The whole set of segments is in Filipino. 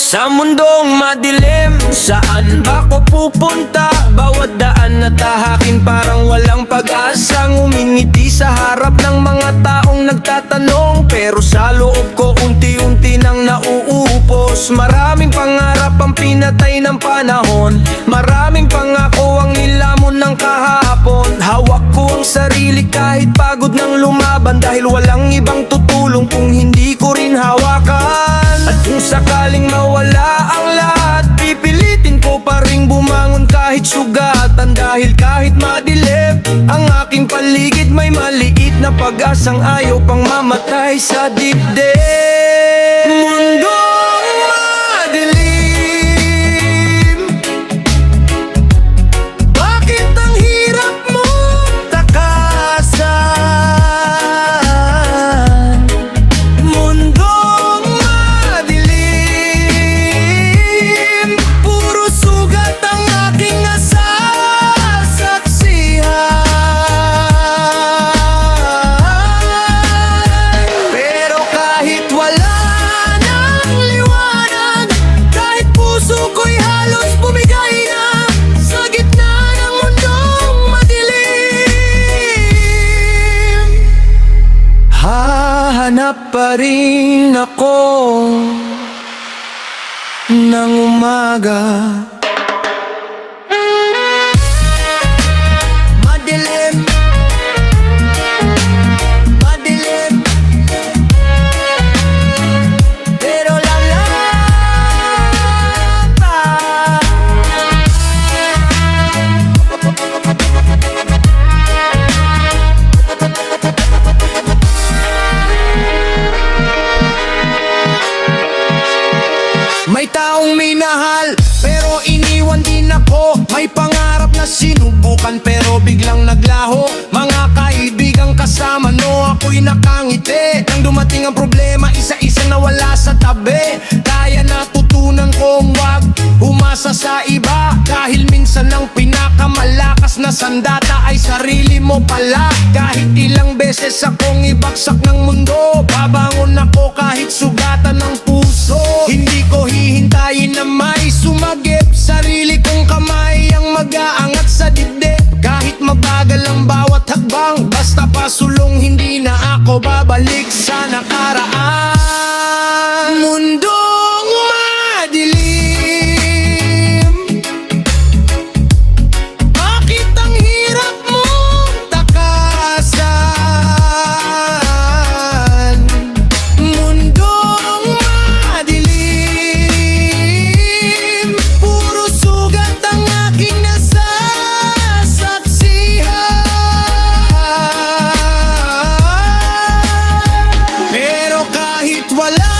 Sa mundong madilim, saan ba ko pupunta? Bawat daan na tahakin parang walang pag-asang umingiti sa harap ng mga taong nagtatanong. Pero sa loob ko unti-unti nang nauupos. Maraming pangarap ang pinatay ng panahon. Maraming pangako ang nilamon ng kahapon. Hawak ko ang sarili kahit pagod ng lumaban, dahil walang ibang tutulong kung hindi ko rin hawakan. At kung sakaling mawala ang lahat, pipilitin ko pa ring bumangon kahit sugatan. Dahil kahit madilim ang aking paligid, may maliit na pag-asang ayaw pang mamatay sa dibdib. Mundong madilim, bakit ang hirap mong takasan? Mundong madilim, puro sugat ang aking nasasaksihan. Pero kahit wala ng liwanag, kahit puso ko'y halos bumigay na, sa gitna ng mundong madilim, hahanap pa rin ako ng umaga. Madilim, madilim, pero lalapa. May taong minahal pero iniwan din ako. May pangarap na sinubukan pero biglang naglaho. Mga kaibigang kasama, no, ako'y nakangiti. Nang dumating ang problema, isa-isa nawala sa tabi. Kaya natutunan kong wag umasa sa iba, dahil minsan ang pinakamalakas na sandata ay sarili mo pala. Kahit ilang beses akong ibagsak ng mundo, babangon ako kahit sugatan ng puso. Hindi ko hihintayin na may sumagip, sarili kong kamay ang mag-aangat sa dibdib. Kahit mabagal ang bawat hakbang, basta pasulong, hindi na ako babalik sa nakaraan. Mundong madilim, bakit ang hirap mong takasan? Mundong madilim, puro sugat ang aking nasasaksihan. Pero kahit wala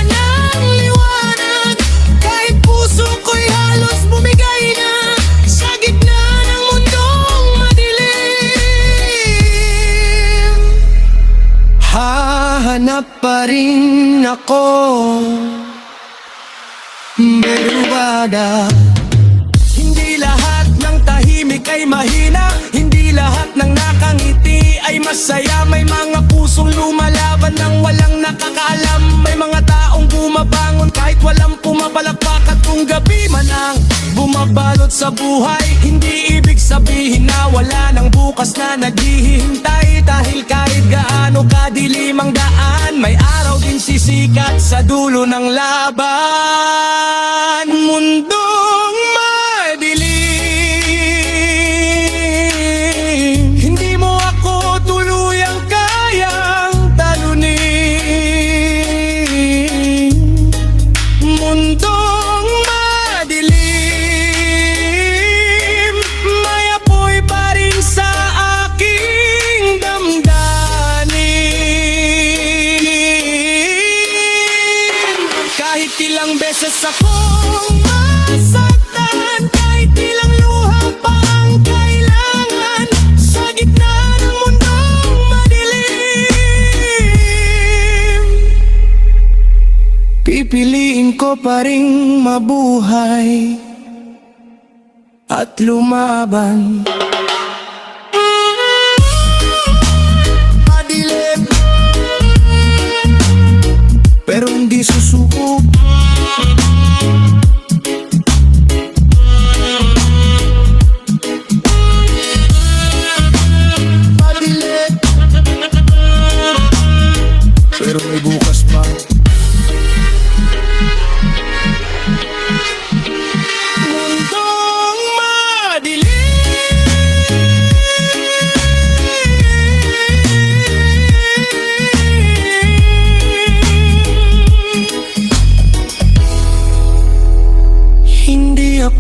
ng liwanag, kahit puso ko'y halos bumigay na, sa gitna ng mundong madilim, hahanap pa rin ako, berubada. Hindi lahat ng tahimik ay mahina, hindi lahat ng nakangiti ay masaya. May mga pusong lumalaban nang walang nakakaalam. May mga taong bumabangon kahit walang pumapalakpak. At kung gabi man ang bumabalot sa buhay, hindi ibig sabihin na wala ng bukas na naghihintay. Dahil kahit gaano kadilim ang daan, may araw din sisikat sa dulo ng laban. Mundong madilim, hindi mo ako tuluyang kayang talunin. Mundong madilim, may apoy pa rin sa aking damdamin. Kahit ilang beses akong masaktan, kahit ilang luha pa ang kailangan, sa gitna ng mundong madilim, pipiliin ko pa ring mabuhay at lumaban. Madilim, pero hindi susuko.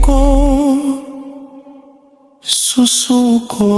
ako susuko.